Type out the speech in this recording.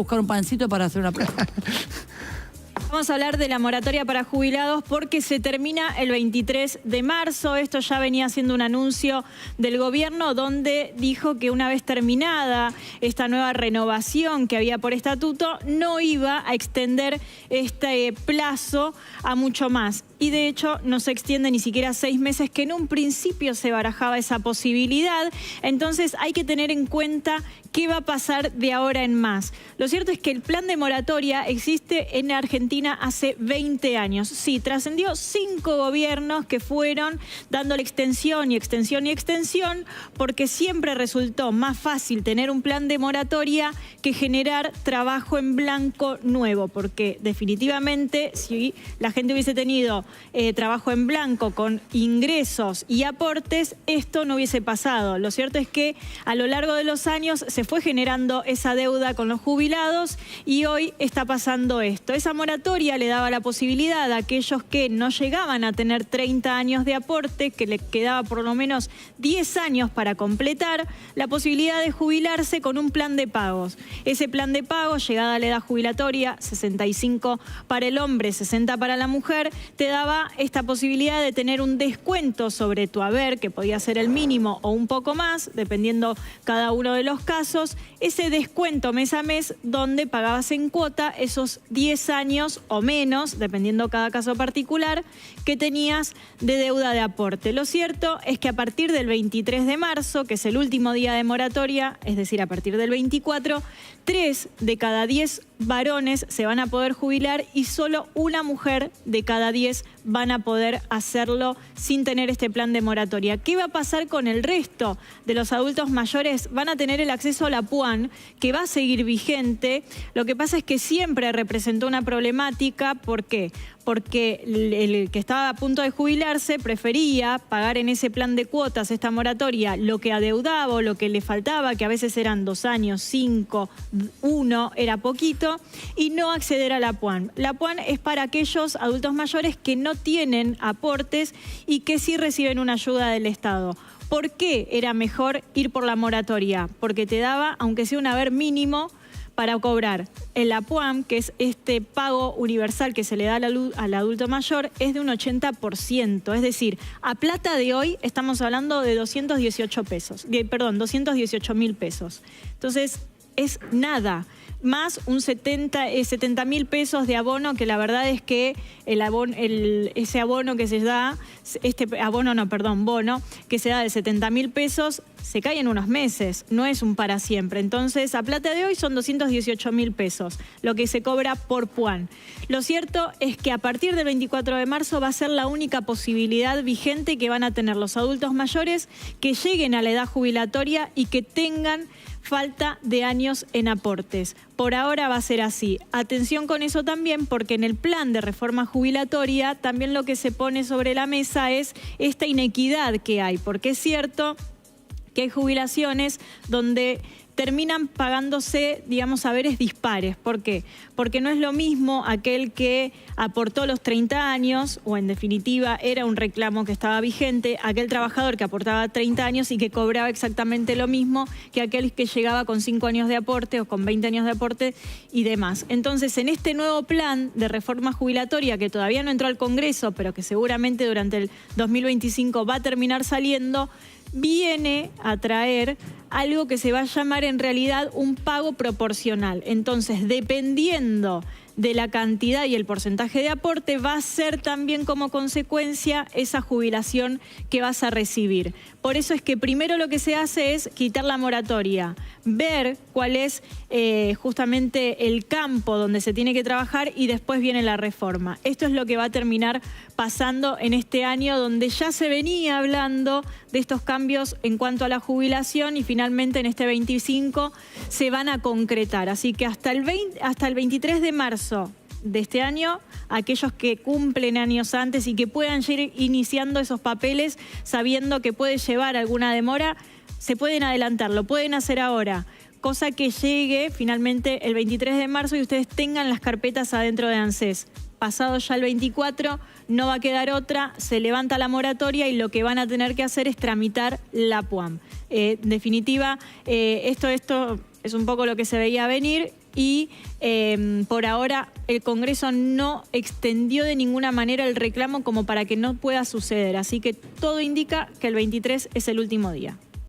buscar un pancito para hacer una prueba. Vamos a hablar de la moratoria para jubilados porque se termina el 23 de marzo. Esto ya venía siendo un anuncio del gobierno donde dijo que una vez terminada esta nueva renovación que había por estatuto, no iba a extender este plazo a mucho más. Y de hecho no se extiende ni siquiera 6 meses, que en un principio se barajaba esa posibilidad. Entonces hay que tener en cuenta qué va a pasar de ahora en más. Lo cierto es que el plan de moratoria existe en Argentina hace 20 años. Sí, trascendió 5 gobiernos que fueron dándole extensión y extensión y extensión, porque siempre resultó más fácil tener un plan de moratoria que generar trabajo en blanco nuevo, porque definitivamente si la gente hubiese tenido trabajo en blanco con ingresos y aportes, esto no hubiese pasado. Lo cierto es que a lo largo de los años se fue generando esa deuda con los jubilados y hoy está pasando esto. Esa moratoria le daba la posibilidad a aquellos que no llegaban a tener 30 años de aporte, que le quedaba por lo menos 10 años para completar, la posibilidad de jubilarse con un plan de pagos. Ese plan de pagos, llegada a la edad jubilatoria, 65 para el hombre, 60 para la mujer, te daba esta posibilidad de tener un descuento sobre tu haber, que podía ser el mínimo o un poco más, dependiendo cada uno de los casos, ese descuento mes a mes donde pagabas en cuota esos 10 años o menos, dependiendo cada caso particular, que tenías de deuda de aporte. Lo cierto es que a partir del 23 de marzo, que es el último día de moratoria, es decir, a partir del 24, 3 de cada 10 varones se van a poder jubilar y solo una mujer de cada 10 van a poder hacerlo sin tener este plan de moratoria. ¿Qué va a pasar con el resto de los adultos mayores? Van a tener el acceso a la PUAN, que va a seguir vigente. Lo que pasa es que siempre representó una problemática. ¿Por qué? Porque el que estaba a punto de jubilarse prefería pagar en ese plan de cuotas, esta moratoria, lo que adeudaba o lo que le faltaba, que a veces eran 2 años, 5, 1, era poquito, y no acceder a la PUAN. La PUAN es para aquellos adultos mayores que no tienen aportes y que sí reciben una ayuda del Estado. ¿Por qué era mejor ir por la moratoria? Porque te daba, aunque sea un haber mínimo, para cobrar. El APUAM, que es este pago universal que se le da al adulto mayor, es de un 80%. Es decir, a plata de hoy estamos hablando de 218.000 pesos. Entonces, es nada. Más un 70.000 pesos de abono, que la verdad es que ese abono que se da, bono que se da de 70.000 pesos, se cae en unos meses, no es un para siempre. Entonces, a plata de hoy son 218.000 pesos, lo que se cobra por PUAN. Lo cierto es que a partir del 24 de marzo va a ser la única posibilidad vigente que van a tener los adultos mayores que lleguen a la edad jubilatoria y que tengan falta de años en aportes. Por ahora va a ser así. Atención con eso también, porque en el plan de reforma jubilatoria también lo que se pone sobre la mesa es esta inequidad que hay, porque es cierto que hay jubilaciones donde terminan pagándose, digamos, haberes dispares. ¿Por qué? Porque no es lo mismo aquel que aportó los 30 años, o en definitiva era un reclamo que estaba vigente, aquel trabajador que aportaba 30 años y que cobraba exactamente lo mismo que aquel que llegaba con 5 años de aporte o con 20 años de aporte y demás. Entonces, en este nuevo plan de reforma jubilatoria, que todavía no entró al Congreso, pero que seguramente durante el 2025 va a terminar saliendo, viene a traer algo que se va a llamar en realidad un pago proporcional. Entonces, dependiendo de la cantidad y el porcentaje de aporte, va a ser también como consecuencia esa jubilación que vas a recibir. Por eso es que primero lo que se hace es quitar la moratoria, ver cuál es justamente el campo donde se tiene que trabajar y después viene la reforma. Esto es lo que va a terminar pasando en este año, donde ya se venía hablando de estos cambios en cuanto a la jubilación y finalmente en este 25 se van a concretar. Así que hasta el 23 de marzo de este año, aquellos que cumplen años antes y que puedan ir iniciando esos papeles sabiendo que puede llevar alguna demora, se pueden adelantar, lo pueden hacer ahora, cosa que llegue finalmente el 23 de marzo y ustedes tengan las carpetas adentro de ANSES. Pasado ya el 24, no va a quedar otra, se levanta la moratoria y lo que van a tener que hacer es tramitar la PUAM. En definitiva, esto es un poco lo que se veía venir. y por ahora el Congreso no extendió de ninguna manera el reclamo como para que no pueda suceder. Así que todo indica que el 23 es el último día.